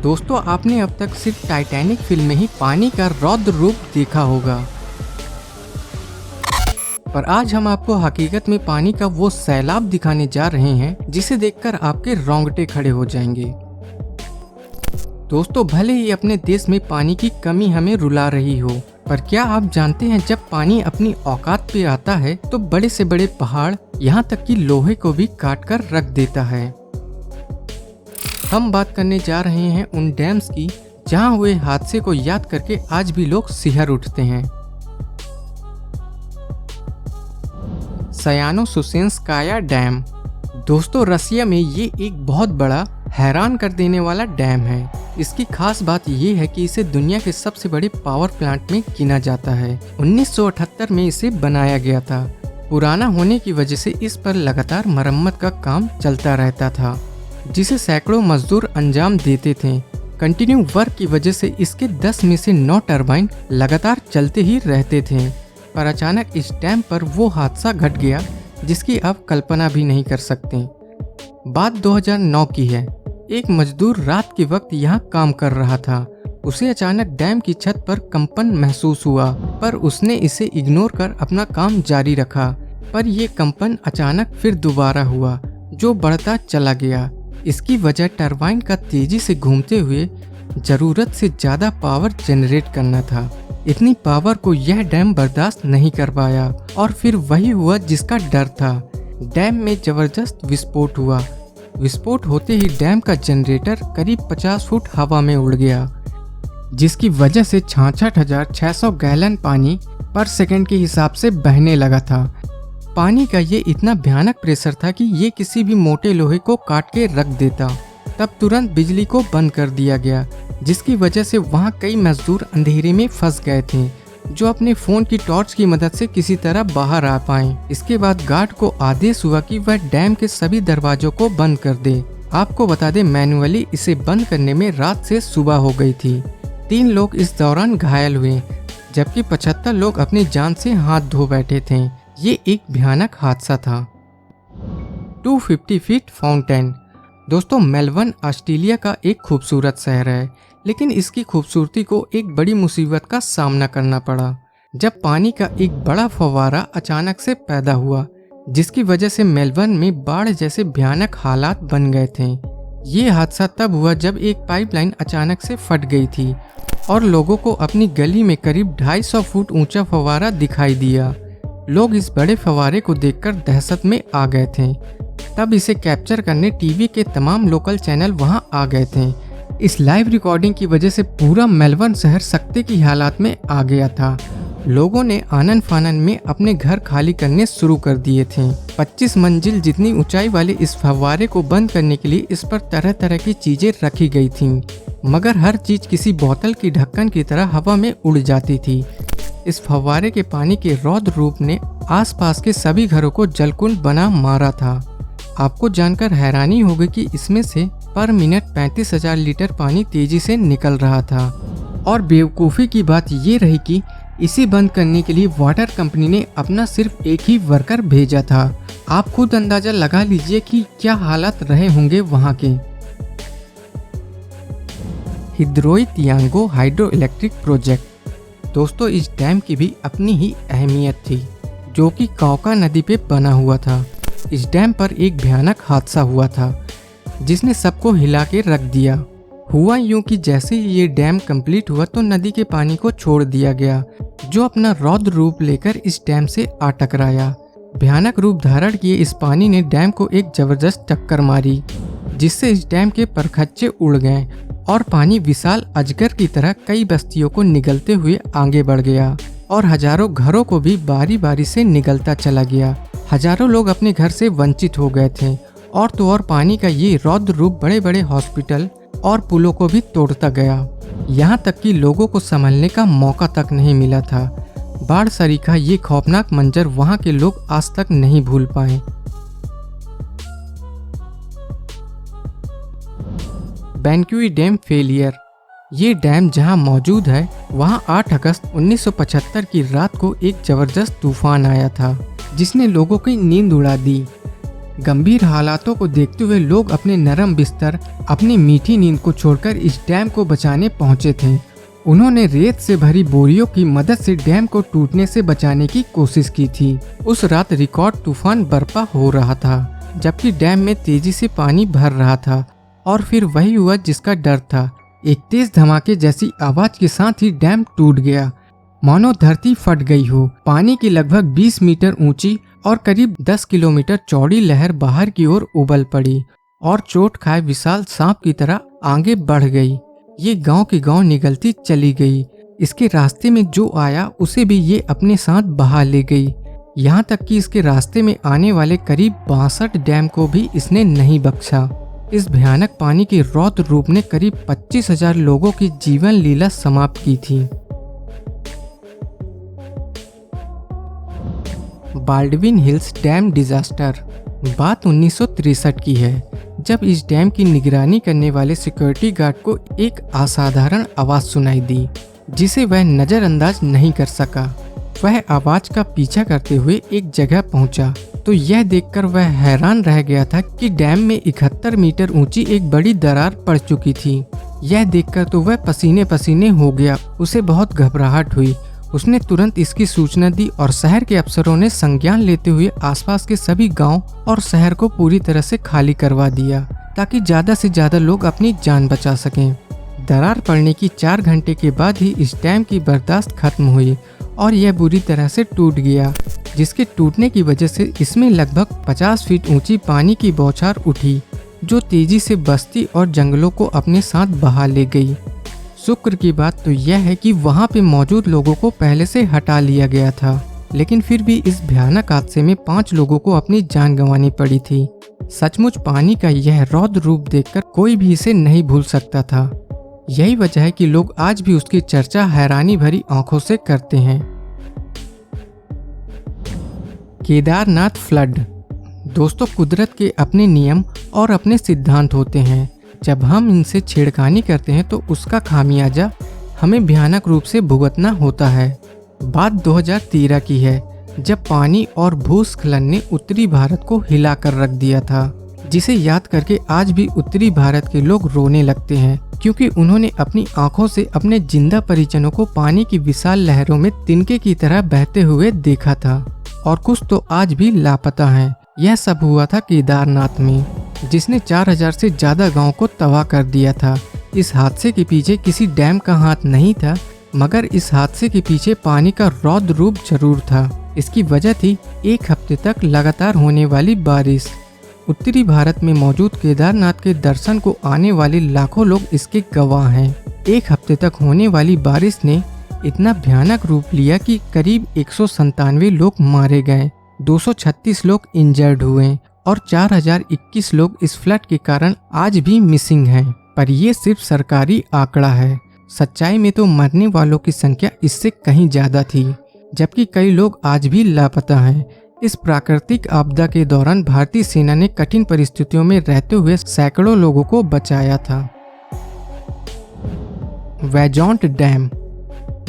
दोस्तों, आपने अब तक सिर्फ टाइटैनिक फिल्म में ही पानी का रौद्र रूप देखा होगा, पर आज हम आपको हकीकत में पानी का वो सैलाब दिखाने जा रहे हैं जिसे देखकर आपके रोंगटे खड़े हो जाएंगे। दोस्तों, भले ही अपने देश में पानी की कमी हमें रुला रही हो, पर क्या आप जानते हैं जब पानी अपनी औकात पे आता है तो बड़े से बड़े पहाड़, यहाँ तक कि लोहे को भी काट कर रख देता है। हम बात करने जा रहे हैं उन डैम्स की जहाँ हुए हादसे को याद करके आज भी लोग सिहर उठते हैं। सयानो-सुसेन्स्काया डैम। दोस्तों, रसिया में ये एक बहुत बड़ा, हैरान कर देने वाला डैम है। इसकी खास बात ये है कि इसे दुनिया के सबसे बड़े पावर प्लांट में गिना जाता है। 1978 में इसे बनाया गया था। पुराना होने की वजह से इस पर लगातार मरम्मत का काम चलता रहता था, जिसे सैकड़ों मजदूर अंजाम देते थे। कंटिन्यू वर्क की वजह से इसके 10 में से 9 टरबाइन लगातार चलते ही रहते थे। पर अचानक इस डैम पर वो हादसा घट गया जिसकी आप कल्पना भी नहीं कर सकते। बात 2009 की है। एक मजदूर रात के वक्त यहाँ काम कर रहा था। उसे अचानक डैम की छत पर कंपन महसूस हुआ, पर उसने इसे इग्नोर कर अपना काम जारी रखा। पर ये कंपन अचानक फिर दोबारा हुआ, जो बढ़ता चला गया। इसकी वजह टरबाइन का तेजी से घूमते हुए जरूरत से ज़्यादा पावर जनरेट करना था। इतनी पावर को यह डैम बर्दाश्त नहीं कर पाया और फिर वही हुआ जिसका डर था। डैम में जबरदस्त विस्फोट हुआ। विस्फोट होते ही डैम का जनरेटर करीब 50 फुट हवा में उड़ गया, जिसकी वजह से 66,600 गैलन पानी पर सेकंड के हिसाब से बहने लगा था। पानी का ये इतना भयानक प्रेशर था कि ये किसी भी मोटे लोहे को काट के रख देता। तब तुरंत बिजली को बंद कर दिया गया, जिसकी वजह से वहाँ कई मजदूर अंधेरे में फंस गए थे, जो अपने फ़ोन की टॉर्च की मदद से किसी तरह बाहर आ पाए। इसके बाद गार्ड को आदेश हुआ कि वह डैम के सभी दरवाजों को बंद कर दे। आपको बता दें, मैनुअली इसे बंद करने में रात से सुबह हो गई थी। 3 लोग इस दौरान घायल हुए, जबकि 75 लोग अपनी जान से हाथ धो बैठे थे। ये एक भयानक हादसा था। 250 फीट फाउंटेन। दोस्तों, मेलबर्न ऑस्ट्रेलिया का एक खूबसूरत शहर है, लेकिन इसकी खूबसूरती को एक बड़ी मुसीबत का सामना करना पड़ा जब पानी का एक बड़ा फव्वारा अचानक से पैदा हुआ, जिसकी वजह से मेलबर्न में बाढ़ जैसे भयानक हालात बन गए थे। ये हादसा तब हुआ जब एक पाइपलाइन अचानक से फट गई थी और लोगों को अपनी गली में करीब 250 फुट ऊंचा फव्वारा दिखाई दिया। लोग इस बड़े फव्वारे को देखकर दहशत में आ गए थे। तब इसे कैप्चर करने टीवी के तमाम लोकल चैनल वहां आ गए थे। इस लाइव रिकॉर्डिंग की वजह से पूरा मेलबर्न शहर सकते की हालात में आ गया था। लोगों ने आनन फानन में अपने घर खाली करने शुरू कर दिए थे। 25 मंजिल जितनी ऊंचाई वाले इस फव्वारे को बंद करने के लिए इस पर तरह तरह की चीजें रखी गई थीं, मगर हर चीज किसी बोतल की ढक्कन की तरह हवा में उड़ जाती थी। इस फव्वारे के पानी के रौद्र रूप ने आसपास के सभी घरों को जलकुंड बना मारा था। आपको जानकर हैरानी होगी कि इसमें से पर मिनट 35,000 लीटर पानी तेजी से निकल रहा था। और बेवकूफ़ी की बात ये रही कि इसे बंद करने के लिए वाटर कंपनी ने अपना सिर्फ एक ही वर्कर भेजा था। आप खुद अंदाजा लगा लीजिए कि क्या हालात रहे होंगे वहाँ के। हिद्रोई तियांगो हाइड्रो इलेक्ट्रिक प्रोजेक्ट। दोस्तों, इस डैम की भी अपनी ही अहमियत थी, जो कि काओका नदी पे बना हुआ था। इस डैम पर एक भयानक हादसा हुआ था जिसने सबको हिला के रख दिया। हुआ यूं कि जैसे ही ये डैम कंप्लीट हुआ तो नदी के पानी को छोड़ दिया गया, जो अपना रौद्र रूप लेकर इस डैम से आ टकराया। भयानक रूप धारण किए इस पानी ने डैम को एक जबरदस्त टक्कर मारी, जिससे इस डैम के परखच्चे उड़ गए और पानी विशाल अजगर की तरह कई बस्तियों को निगलते हुए आगे बढ़ गया और हजारों घरों को भी बारी बारी से निगलता चला गया। हजारों लोग अपने घर से वंचित हो गए थे और तो और पानी का ये रौद्र रूप बड़े बड़े हॉस्पिटल और पुलों को भी तोड़ता गया। यहाँ तक कि लोगों को संभलने का मौका तक नहीं मिला था। बाढ़ सरीखा ये खौफनाक मंजर वहाँ के लोग आज तक नहीं भूल पाए। बेनक्यूई डैम फेलियर। ये डैम जहाँ मौजूद है वहाँ 8 अगस्त 1975 की रात को एक जबरदस्त तूफान आया था, जिसने लोगों की नींद उड़ा दी। गंभीर हालातों को देखते हुए लोग अपने नरम बिस्तर, अपनी मीठी नींद को छोड़कर इस डैम को बचाने पहुंचे थे। उन्होंने रेत से भरी बोरियों की मदद से डैम को टूटने से बचाने की कोशिश की थी। उस रात रिकॉर्ड तूफान बरपा हो रहा था, जबकि डैम में तेजी से पानी भर रहा था। और फिर वही हुआ जिसका डर था। एक तेज धमाके जैसी आवाज के साथ ही डैम टूट गया, मानो धरती फट गई हो। पानी की लगभग 20 मीटर ऊंची और करीब 10 किलोमीटर चौड़ी लहर बाहर की ओर उबल पड़ी और चोट खाए विशाल सांप की तरह आगे बढ़ गई। ये गांव की गांव निगलती चली गई। इसके रास्ते में जो आया उसे भी ये अपने साथ बहा ले गई। यहाँ तक कि इसके रास्ते में आने वाले करीब 62 डैम को भी इसने नहीं बख्शा। इस भयानक पानी के रौद्र रूप ने करीब 25,000 लोगों की जीवन लीला समाप्त की थी। Baldwin hills dam disaster. बात 1963 की है, जब इस डैम की निगरानी करने वाले सिक्योरिटी गार्ड को एक असाधारण आवाज सुनाई दी, जिसे वह नजरअंदाज नहीं कर सका। वह आवाज का पीछा करते हुए एक जगह पहुंचा तो यह देखकर वह हैरान रह गया था कि डैम में 71 मीटर ऊंची एक बड़ी दरार पड़ चुकी थी। यह देखकर तो वह पसीने पसीने हो गया। उसे बहुत घबराहट हुई। उसने तुरंत इसकी सूचना दी और शहर के अफसरों ने संज्ञान लेते हुए आसपास के सभी गांव और शहर को पूरी तरह से खाली करवा दिया, ताकि ज्यादा से ज्यादा लोग अपनी जान बचा सकें। दरार पड़ने की 4 घंटे के बाद ही इस डैम की बर्दाश्त खत्म हुई और यह बुरी तरह से टूट गया, जिसके टूटने की वजह से इसमें लगभग 50 फीट ऊंची पानी की बौछार उठी, जो तेजी से बस्ती और जंगलों को अपने साथ बहा ले गई। शुक्र की बात तो यह है कि वहां पे मौजूद लोगों को पहले से हटा लिया गया था, लेकिन फिर भी इस भयानक हादसे में 5 लोगों को अपनी जान गंवानी पड़ी थी। सचमुच पानी का यह रौद्र रूप देखकर कोई भी इसे नहीं भूल सकता था। यही वजह है कि लोग आज भी उसकी चर्चा हैरानी भरी आंखों से करते हैं। केदारनाथ फ्लड। दोस्तों, कुदरत के अपने नियम और अपने सिद्धांत होते हैं। जब हम इनसे छेड़खानी करते हैं तो उसका खामियाजा हमें भयानक रूप से भुगतना होता है। बात 2013 की है, जब पानी और भूस्खलन ने उत्तरी भारत को हिला कर रख दिया था, जिसे याद करके आज भी उत्तरी भारत के लोग रोने लगते हैं, क्योंकि उन्होंने अपनी आंखों से अपने जिंदा परिजनों को पानी की विशाल लहरों में तिनके की तरह बहते हुए देखा था, और कुछ तो आज भी लापता हैं। यह सब हुआ था केदारनाथ में, जिसने 4000 से ज्यादा गांव को तबाह कर दिया था। इस हादसे के पीछे किसी डैम का हाथ नहीं था, मगर इस हादसे के पीछे पानी का रौद्र रूप जरूर था। इसकी वजह थी 1 हफ्ते तक लगातार होने वाली बारिश। उत्तरी भारत में मौजूद केदारनाथ के दर्शन को आने वाले लाखों लोग इसके गवाह हैं। 1 हफ्ते तक होने वाली बारिश ने इतना भयानक रूप लिया कि करीब 197 लोग मारे गए, 236 लोग इंजर्ड हुए और 4021 लोग इस फ्लड के कारण आज भी मिसिंग हैं। पर ये सिर्फ सरकारी आंकड़ा है। सच्चाई में तो मरने वालों की संख्या इससे कहीं ज्यादा थी, जबकि कई लोग आज भी लापता हैं। इस प्राकृतिक आपदा के दौरान भारतीय सेना ने कठिन परिस्थितियों में रहते हुए सैकड़ों लोगों को बचाया था। वेजोंट डैम।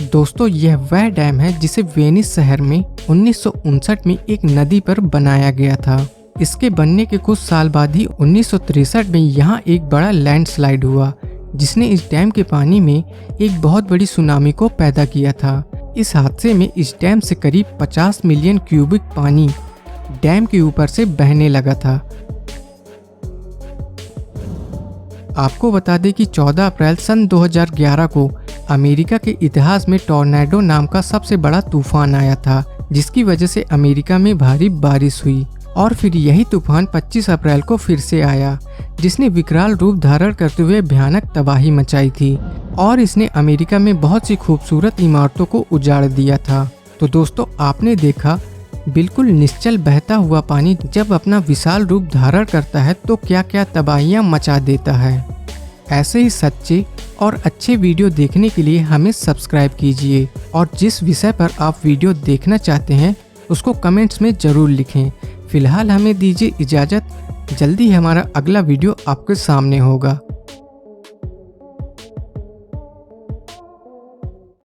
दोस्तों, यह वह डैम है जिसे वेनिस शहर में 1959 में एक नदी पर बनाया गया था। इसके बनने के कुछ साल बाद ही 1963 में यहाँ एक बड़ा लैंडस्लाइड हुआ, जिसने इस डैम के पानी में एक बहुत बड़ी सुनामी को पैदा किया था। इस हादसे में इस डैम से करीब 50 मिलियन क्यूबिक पानी डैम के ऊपर से बहने लगा था। आपको बता दें कि 14 अप्रैल सन 2011 को अमेरिका के इतिहास में टॉर्नेडो नाम का सबसे बड़ा तूफान आया था, जिसकी वजह से अमेरिका में भारी बारिश हुई। और फिर यही तूफान 25 अप्रैल को फिर से आया, जिसने विकराल रूप धारण करते हुए भयानक तबाही मचाई थी और इसने अमेरिका में बहुत सी खूबसूरत इमारतों को उजाड़ दिया था। तो दोस्तों, आपने देखा, बिल्कुल निश्चल बहता हुआ पानी जब अपना विशाल रूप धारण करता है तो क्या क्या तबाहियां मचा देता है। ऐसे ही सच्चे और अच्छे वीडियो देखने के लिए हमें सब्सक्राइब कीजिए और जिस विषय पर आप वीडियो देखना चाहते हैं उसको कमेंट्स में ज़रूर लिखें। फिलहाल हमें दीजिए इजाज़त, जल्दी हमारा अगला वीडियो आपके सामने होगा।